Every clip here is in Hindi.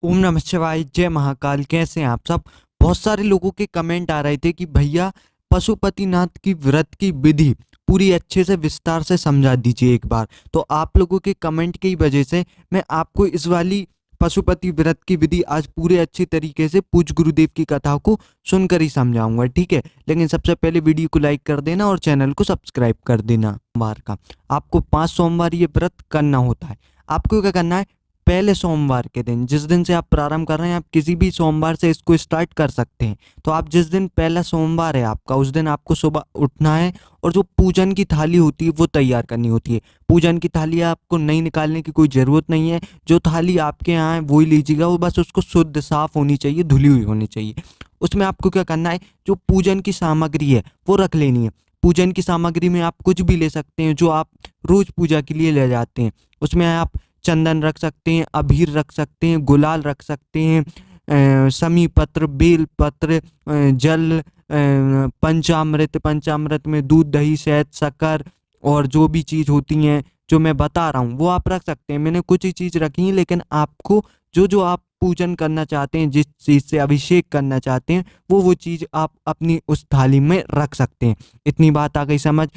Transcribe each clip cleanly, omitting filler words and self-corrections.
ओम नमः शिवाय, जय महाकाल। कैसे हैं आप सब? बहुत सारे लोगों के कमेंट आ रहे थे कि भैया पशुपतिनाथ की व्रत की विधि पूरी अच्छे से विस्तार से समझा दीजिए एक बार। तो आप लोगों के कमेंट की वजह से मैं आपको इस वाली पशुपति व्रत की विधि आज पूरे अच्छी तरीके से पूज्य गुरुदेव की कथा को सुनकर ही समझाऊंगा, ठीक है। लेकिन सबसे पहले वीडियो को लाइक कर देना और चैनल को सब्सक्राइब कर देना। सोमवार का आपको 5 सोमवार ये व्रत करना होता है। आपको क्या करना है, पहले सोमवार के दिन, जिस दिन से आप प्रारंभ कर रहे हैं, आप किसी भी सोमवार से इसको स्टार्ट कर सकते हैं। तो आप जिस दिन पहला सोमवार है आपका, उस दिन आपको सुबह उठना है और जो पूजन की थाली होती है वो तैयार करनी होती है। पूजन की थाली आपको नहीं निकालने की कोई ज़रूरत नहीं है। जो थाली आपके यहाँ है वही लीजिएगा, वो बस उसको शुद्ध साफ होनी चाहिए, धुली हुई होनी चाहिए। उसमें आपको क्या करना है, जो पूजन की सामग्री है वो रख लेनी है। पूजन की सामग्री में आप कुछ भी ले सकते हैं जो आप रोज़ पूजा के लिए ले जाते हैं। उसमें आप चंदन रख सकते हैं, अबीर रख सकते हैं, गुलाल रख सकते हैं, समी पत्र, बेल पत्र, जल, पंचामृत। पंचामृत में दूध, दही, शहद, शक्कर और जो भी चीज़ होती हैं जो मैं बता रहा हूँ वो आप रख सकते हैं। मैंने कुछ ही चीज़ रखी है, लेकिन आपको जो जो आप पूजन करना चाहते हैं, जिस चीज़ से अभिषेक करना चाहते हैं, वो चीज़ आप अपनी उस थाली में रख सकते हैं। इतनी बात आ गई समझ।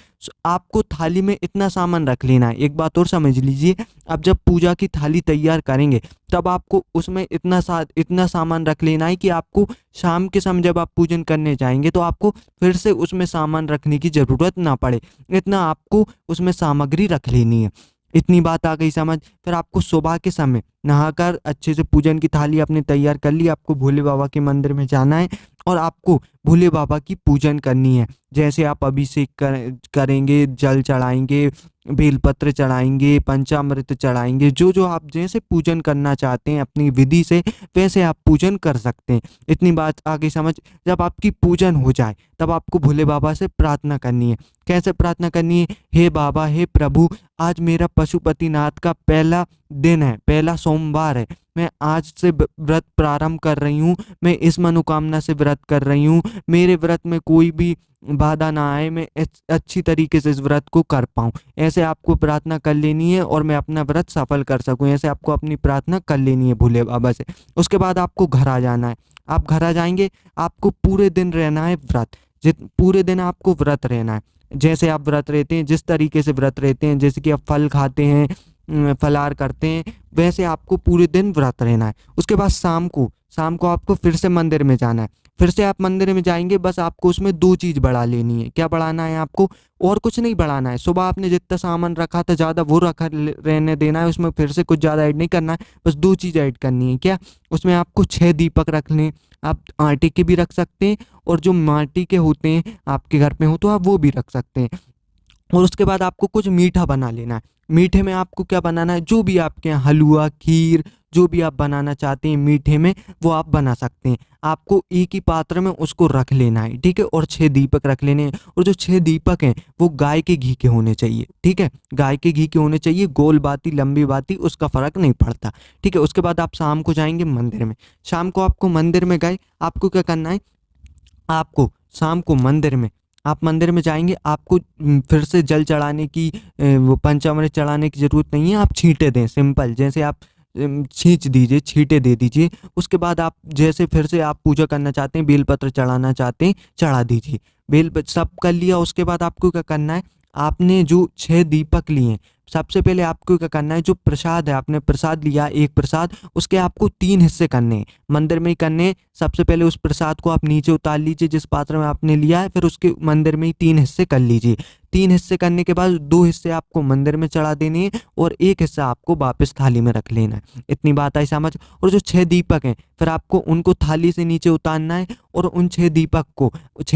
आपको थाली में इतना सामान रख लेना है। एक बात और समझ लीजिए, अब जब पूजा की थाली तैयार करेंगे तब आपको उसमें इतना सामान रख लेना है कि आपको शाम के समय जब आप पूजन करने जाएंगे तो आपको फिर से उसमें सामान रखने की ज़रूरत ना पड़े। इतना आपको उसमें सामग्री रख लेनी है। इतनी बात आ गई समझ। फिर आपको सुबह के समय नहाकर अच्छे से पूजन की थाली आपने तैयार कर ली, आपको भोले बाबा के मंदिर में जाना है और आपको भोले बाबा की पूजन करनी है। जैसे आप अभिषेक करेंगे, जल चढ़ाएंगे, बेलपत्र चढ़ाएंगे, पंचामृत चढ़ाएंगे, जो जो आप जैसे पूजन करना चाहते हैं अपनी विधि से, वैसे आप पूजन कर सकते हैं। इतनी बात आगे समझ। जब आपकी पूजन हो जाए तब आपको भोले बाबा से प्रार्थना करनी है। कैसे प्रार्थना करनी है? हे बाबा, हे प्रभु, आज मेरा पशुपतिनाथ का पहला दिन है, पहला सोमवार है। मैं आज से व्रत प्रारंभ कर रही हूँ। मैं इस मनोकामना से व्रत कर रही हूँ, मेरे व्रत में कोई भी बाधा ना आए, मैं अच्छी तरीके से इस व्रत को कर पाऊँ। ऐसे आपको प्रार्थना कर लेनी है और मैं अपना व्रत सफल कर सकूँ, ऐसे आपको अपनी प्रार्थना कर लेनी है भोले बाबा से। उसके बाद आपको घर आ जाना है। आप घर आ जाएंगे, आपको पूरे दिन रहना है व्रत। पूरे दिन आपको व्रत रहना है। जैसे आप व्रत रहते हैं, जिस तरीके से व्रत रहते हैं, जैसे कि आप फल खाते हैं, फलाहार करते हैं, वैसे आपको पूरे दिन व्रत रहना है। उसके बाद शाम को आपको फिर से मंदिर में जाना है। फिर से आप मंदिर में जाएंगे, बस आपको उसमें 2 चीज़ बढ़ा लेनी है। क्या बढ़ाना है आपको? और कुछ नहीं बढ़ाना है। सुबह आपने जितना सामान रखा था ज़्यादा, वो रखा रहने देना है, उसमें फिर से कुछ ज़्यादा ऐड नहीं करना है। बस 2 चीज़ ऐड करनी है। क्या? उसमें आपको 6 दीपक रख लें। आप आटे के भी रख सकते हैं और जो माटी के होते हैं आपके घर में हो तो आप वो भी रख सकते हैं। और उसके बाद आपको कुछ मीठा बना लेना है। मीठे में आपको क्या बनाना है, जो भी आपके यहाँ हलवा, खीर, जो भी आप बनाना चाहते हैं मीठे में, वो आप बना सकते हैं। आपको एक ही पात्र में उसको रख लेना है, ठीक है। और 6 दीपक रख लेने हैं। और जो 6 दीपक हैं वो गाय के घी के होने चाहिए, ठीक है। गाय के घी के होने चाहिए। गोल बाती, लंबी बाती, उसका फर्क नहीं पड़ता, ठीक है। उसके बाद आप शाम को जाएंगे मंदिर में। शाम को आपको मंदिर में गए, आपको क्या करना है, आपको शाम को मंदिर में, आप मंदिर में जाएंगे, आपको फिर से जल चढ़ाने की, वो पंचामृत चढ़ाने की ज़रूरत नहीं है। आप छींटे दें, सिंपल, जैसे आप छींच दीजिए, छींटे दे दीजिए। उसके बाद आप जैसे फिर से आप पूजा करना चाहते हैं, बेलपत्र चढ़ाना चाहते हैं, चढ़ा दीजिए। सब कर लिया। उसके बाद आपको क्या करना है, आपने जो 6 दीपक लिए हैं, सबसे पहले आपको क्या करना है, जो प्रसाद है, आपने प्रसाद लिया एक प्रसाद, उसके आपको 3 हिस्से करने हैं। मंदिर में ही करने हैं। सबसे पहले उस प्रसाद को आप नीचे उतार लीजिए जिस पात्र में आपने लिया है, फिर उसके मंदिर में ही 3 हिस्से कर लीजिए। 3 हिस्से करने के बाद 2 हिस्से आपको मंदिर में चढ़ा देने हैं और एक हिस्सा आपको वापस थाली में रख लेना है। इतनी बात आई समझ। और जो 6 दीपक हैं, फिर आपको उनको थाली से नीचे उतारना है और उन 6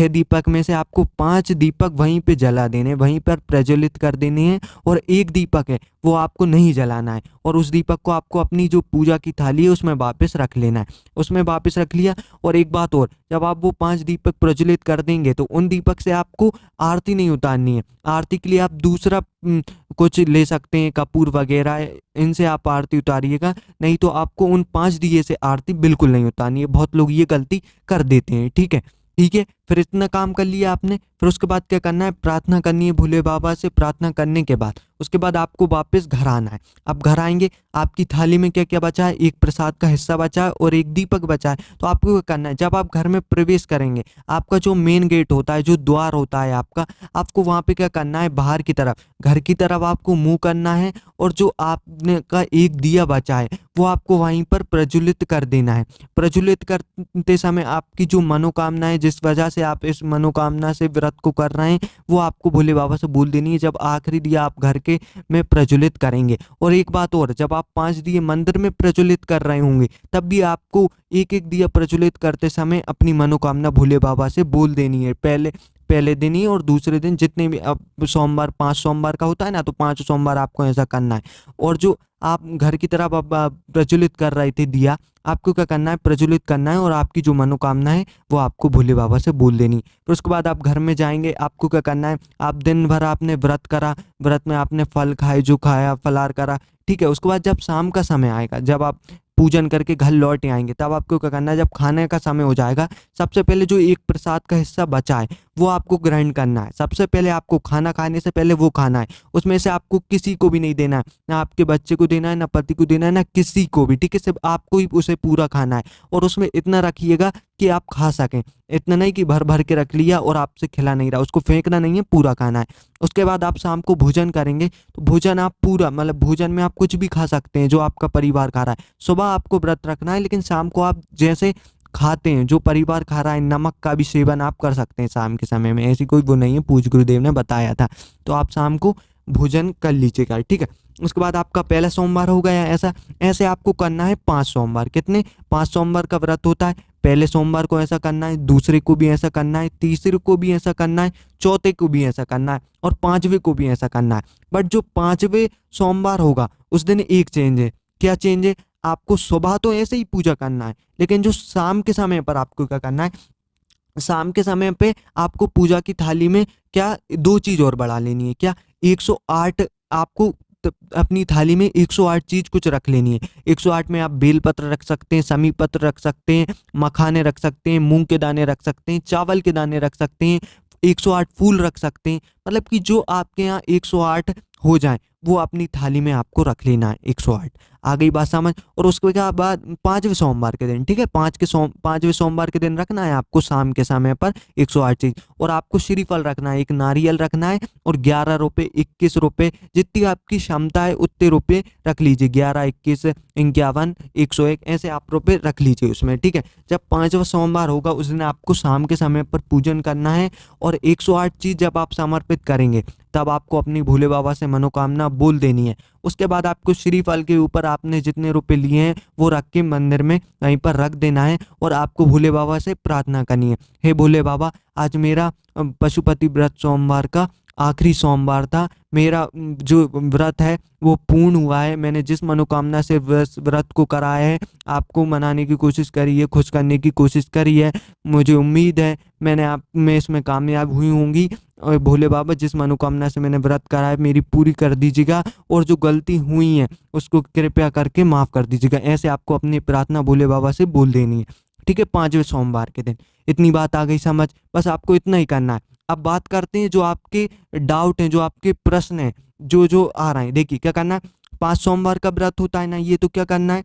दीपक में से आपको 5 दीपक वहीं पे जला देने, वहीं पर प्रज्वलित कर देने हैं। और एक दीपक है वो आपको नहीं जलाना है और उस दीपक को आपको अपनी जो पूजा की थाली है उसमें वापस रख लेना है। उसमें वापस रख लिया। और एक बात और, जब आप वो 5 दीपक प्रज्वलित कर देंगे तो उन दीपक से आपको आरती नहीं उतारनी है। आरती के लिए आप दूसरा कुछ ले सकते हैं, कपूर वगैरह, इनसे आप आरती उतारिएगा। नहीं तो आपको उन 5 दिए से आरती बिल्कुल नहीं उतारनी है। बहुत लोग ये गलती कर देते हैं, ठीक है। ठीक है, फिर इतना काम कर लिया आपने, फिर उसके बाद क्या करना है, प्रार्थना करनी है भोले बाबा से। प्रार्थना करने के बाद उसके बाद आपको वापस घर आना है। आप घर आएंगे, आपकी थाली में क्या क्या बचा है, एक प्रसाद का हिस्सा बचा है और एक दीपक बचा है। तो आपको क्या करना है, जब आप घर में प्रवेश करेंगे, आपका जो मेन गेट होता है, जो द्वार होता है आपका, आपको वहाँ पे क्या करना है, बाहर की तरफ, घर की तरफ आपको मुंह करना है और जो आपने का एक दिया बचा है वो आपको वहीं पर प्रज्वलित कर देना है। प्रज्वलित करते समय आपकी जो मनोकामना है, जिस वजह से आप इस मनोकामना से व्रत को कर रहे हैं, वो आपको भोले बाबा से बोल देनी है जब आखिरी दिया आप घर के में प्रज्वलित करेंगे। और एक बात और, जब आप 5 दिए मंदिर में प्रज्वलित कर रहे होंगे तब भी आपको एक एक दिया प्रज्वलित करते समय अपनी मनोकामना भोले बाबा से बोल देनी है। पहले पहले दिन ही और दूसरे दिन, जितने भी अब सोमवार 5 सोमवार का होता है ना, तो 5 सोमवार आपको ऐसा करना है। और जो आप घर की तरफ अब प्रज्वलित कर रहे थे दिया, आपको क्या करना है, प्रज्वलित करना है और आपकी जो मनोकामना है वो आपको भोले बाबा से बोल देनी। फिर उसके बाद आप घर में जाएंगे, आपको क्या करना है, आप दिन भर आपने व्रत करा, व्रत में आपने फल खाए, जो खाया फलार करा, ठीक है। उसके बाद जब शाम का समय आएगा, जब आप पूजन करके घर लौट आएंगे, तब आपको क्या करना है, जब खाने का समय हो जाएगा, सबसे पहले जो एक प्रसाद का हिस्सा बचा है वो आपको ग्रहण करना है। सबसे पहले आपको खाना खाने से पहले वो खाना है, उसमें से आपको किसी को भी नहीं देना है, ना आपके बच्चे को देना है, ना पति को देना है, ना किसी को भी, ठीक है। सिर्फ आपको ही उसे पूरा खाना है और उसमें इतना रखिएगा कि आप खा सकें। इतना नहीं कि भर भर के रख लिया और आपसे खिला नहीं रहा, उसको फेंकना नहीं है, पूरा खाना है। उसके बाद आप शाम को भोजन करेंगे, तो भोजन आप पूरा, मतलब भोजन में आप कुछ भी खा सकते हैं जो आपका परिवार खा रहा है। सुबह आपको व्रत रखना है, लेकिन शाम को आप जैसे खाते हैं, जो परिवार खा रहा है, नमक का भी सेवन आप कर सकते हैं शाम के समय में, ऐसी कोई वो नहीं है, पूज्य गुरुदेव ने बताया था। तो आप शाम को भोजन कर लीजिएगा, ठीक है। उसके बाद आपका पहला सोमवार हो गया। ऐसा ऐसे आपको करना है 5 सोमवार। कितने? 5 सोमवार का व्रत होता है। पहले सोमवार को ऐसा करना है, दूसरे को भी ऐसा करना है, तीसरे को भी ऐसा करना है, चौथे को भी ऐसा करना है और 5वें को भी ऐसा करना है। बट जो 5वें सोमवार होगा उस दिन एक चेंज है। क्या चेंज है? आपको सुबह तो ऐसे ही पूजा करना है, लेकिन जो शाम के समय पर आपको क्या करना है, शाम के समय पे आपको पूजा की थाली में क्या 2 चीज़ और बढ़ा लेनी है। क्या? 108 आपको अपनी थाली में 108 चीज कुछ रख लेनी है। 108 में आप बेलपत्र रख सकते हैं, समी पत्र रख सकते हैं, मखाने रख सकते हैं, मूंग के दाने रख सकते हैं, चावल के दाने रख सकते हैं, 108 फूल रख सकते हैं। मतलब कि जो आपके यहाँ 108 हो जाए वो अपनी थाली में आपको रख लेना है 108। आ गई बात समझ? और उसके बाद 5वें सोमवार के दिन, ठीक है, 5वें सोमवार के दिन रखना है आपको शाम के समय पर 108 चीज। और आपको श्रीफल रखना है, एक नारियल रखना है और 11 रुपये, 21 रुपये, जितनी आपकी क्षमता है उतने रुपये रख लीजिए। 11, 21, 51, 101 ऐसे आप रुपये रख लीजिए उसमें, ठीक है। जब 5वां सोमवार होगा उस दिन आपको शाम के समय पर पूजन करना है और 108 चीज जब आप समर्पित करेंगे तब आपको अपनी भोले बाबा से मनोकामना बोल देनी है। उसके बाद आपको श्रीफल के ऊपर आपने जितने रुपए लिए हैं वो रख के मंदिर में कहीं पर रख देना है और आपको भोले बाबा से प्रार्थना करनी है, हे भोले बाबा, आज मेरा पशुपति व्रत सोमवार का आखिरी सोमवार था, मेरा जो व्रत है वो पूर्ण हुआ है, मैंने जिस मनोकामना से व्रत को कराया है, आपको मनाने की कोशिश करी है, खुश करने की कोशिश करी है, मुझे उम्मीद है मैं इसमें कामयाब हुई होंगी। और भोले बाबा, जिस मनोकामना से मैंने व्रत करा है मेरी पूरी कर दीजिएगा और जो गलती हुई है उसको कृपया करके माफ़ कर दीजिएगा। ऐसे आपको अपनी प्रार्थना भोले बाबा से बोल देनी है, ठीक है, 5वें सोमवार के दिन। इतनी बात आ गई समझ? बस आपको इतना ही करना है। अब बात करते हैं जो आपके डाउट हैं, जो आपके प्रश्न हैं, जो जो आ रहे हैं। देखिए क्या करना है, 5 सोमवार का व्रत होता है ना, ये तो क्या करना है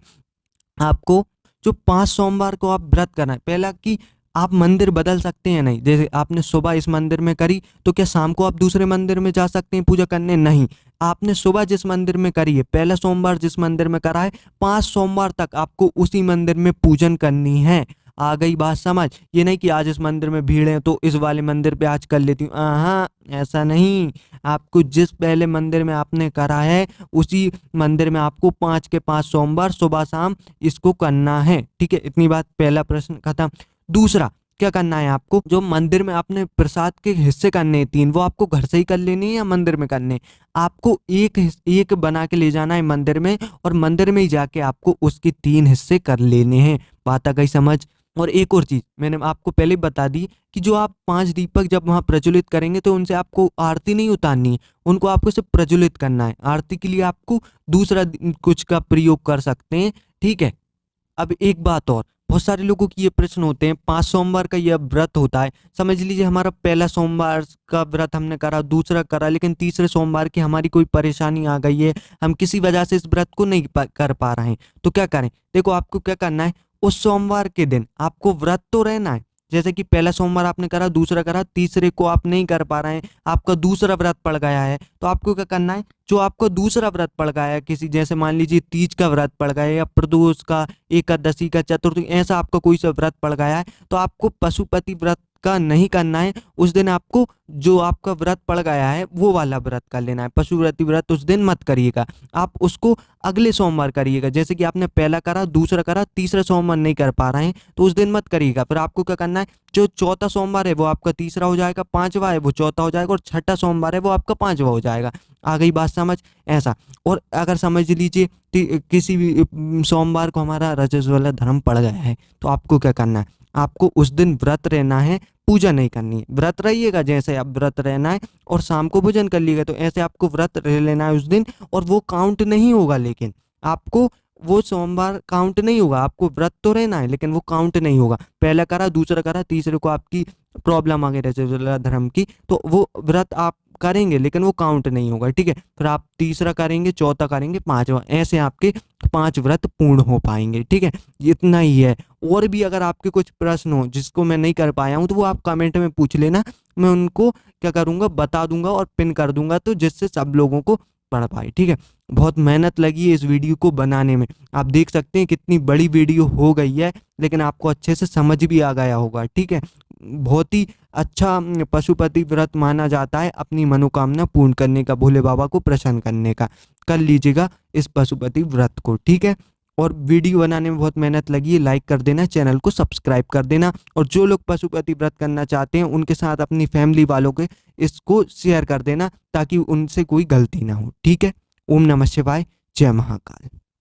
आपको, जो 5 सोमवार को आप व्रत करना है, पहला कि आप मंदिर बदल सकते हैं नहीं। जैसे आपने सुबह इस मंदिर में करी तो क्या शाम को आप दूसरे मंदिर में जा सकते हैं पूजा करने? नहीं। आपने सुबह जिस मंदिर में करी है, पहला सोमवार जिस मंदिर में करा है, 5 सोमवार तक आपको उसी मंदिर में पूजन करनी है। आ गई बात समझ? ये नहीं कि आज इस मंदिर में भीड़ है तो इस वाले मंदिर पे आज कर लेती हूँ, हाँ ऐसा नहीं। आपको जिस पहले मंदिर में आपने करा है उसी मंदिर में आपको 5 के 5 सोमवार सुबह शाम इसको करना है, ठीक है। इतनी बात, पहला प्रश्न खत्म। दूसरा क्या करना है आपको, जो मंदिर में आपने प्रसाद के हिस्से करने हैं 3, वो आपको घर से ही कर लेने हैं या मंदिर में करने? आपको एक बना के ले जाना है मंदिर में और मंदिर में ही जाके आपको उसके 3 हिस्से कर लेने हैं। बात आ गई समझ? और एक और चीज मैंने आपको पहले बता दी कि जो आप 5 दीपक जब वहां प्रज्वलित करेंगे तो उनसे आपको आरती नहीं उतारनी है, उनको आपको सिर्फ प्रज्वलित करना है। आरती के लिए आपको दूसरा कुछ का प्रयोग कर सकते हैं, ठीक है। अब एक बात और, बहुत सारे लोगों की ये प्रश्न होते हैं, 5 सोमवार का यह व्रत होता है, समझ लीजिए हमारा पहला सोमवार का व्रत हमने करा, दूसरा करा, लेकिन तीसरे सोमवार की हमारी कोई परेशानी आ गई है, हम किसी वजह से इस व्रत को नहीं कर पा रहे हैं, तो क्या करें? देखो आपको क्या करना है, उस सोमवार के दिन आपको व्रत तो रहना है। जैसे कि पहला सोमवार आपने करा, दूसरा करा, तीसरे को आप नहीं कर पा रहे हैं, आपका दूसरा व्रत पड़ गया है, तो आपको क्या करना है, जो आपका दूसरा व्रत पड़ गया है, किसी जैसे मान लीजिए तीज का व्रत पड़ गया है या प्रदोष का, एकादशी का, चतुर्थी, ऐसा आपका कोई सा व्रत पड़ गया है, तो आपको पशुपति व्रत का नहीं करना है। उस दिन आपको जो आपका व्रत पड़ गया है वो वाला व्रत कर लेना है। पशुपति व्रत उस दिन मत करिएगा, आप उसको अगले सोमवार करिएगा। जैसे कि आपने पहला करा, दूसरा करा, तीसरा सोमवार नहीं कर पा रहे हैं तो उस दिन मत करिएगा। फिर आपको क्या करना है, जो चौथा सोमवार है वो आपका तीसरा हो जाएगा, पांचवा है वो चौथा हो जाएगा, और छठा सोमवार है वो आपका पांचवा हो जाएगा। आ गई बात समझ? ऐसा। और अगर समझ लीजिए किसी भी सोमवार को हमारा रजस्वला धर्म पड़ गया है, तो आपको क्या करना है, आपको उस दिन व्रत रहना है, पूजा नहीं करनी है। व्रत रहिएगा, जैसे आप व्रत रहना है और शाम को भोजन कर लीजिएगा, तो ऐसे आपको व्रत रह लेना है उस दिन, और वो काउंट नहीं होगा। लेकिन आपको वो सोमवार काउंट नहीं होगा, आपको व्रत तो रहना है लेकिन वो काउंट नहीं होगा। पहला करा, दूसरा करा, तीसरे को आपकी प्रॉब्लम आ गई रजस्वला धर्म की, तो वो व्रत आप करेंगे लेकिन वो काउंट नहीं होगा, ठीक है। फिर आप तीसरा करेंगे, चौथा करेंगे, पांचवा, ऐसे आपके 5 व्रत पूर्ण हो पाएंगे, ठीक है। इतना ही है। और भी अगर आपके कुछ प्रश्न हो जिसको मैं नहीं कर पाया हूँ, तो वो आप कमेंट में पूछ लेना, मैं उनको क्या करूँगा, बता दूंगा और पिन कर दूंगा, तो जिससे सब लोगों को पढ़ पाए, ठीक है। बहुत मेहनत लगी है इस वीडियो को बनाने में, आप देख सकते हैं कितनी बड़ी वीडियो हो गई है, लेकिन आपको अच्छे से समझ भी आ गया होगा, ठीक है। बहुत ही अच्छा पशुपति व्रत माना जाता है अपनी मनोकामना पूर्ण करने का, भोले बाबा को प्रसन्न करने का। कर लीजिएगा इस पशुपति व्रत को, ठीक है। और वीडियो बनाने में बहुत मेहनत लगी है, लाइक कर देना, चैनल को सब्सक्राइब कर देना, और जो लोग पशुपति व्रत करना चाहते हैं उनके साथ अपनी फैमिली वालों के इसको शेयर कर देना, ताकि उनसे कोई गलती ना हो, ठीक है। ओम नमः शिवाय, जय महाकाल।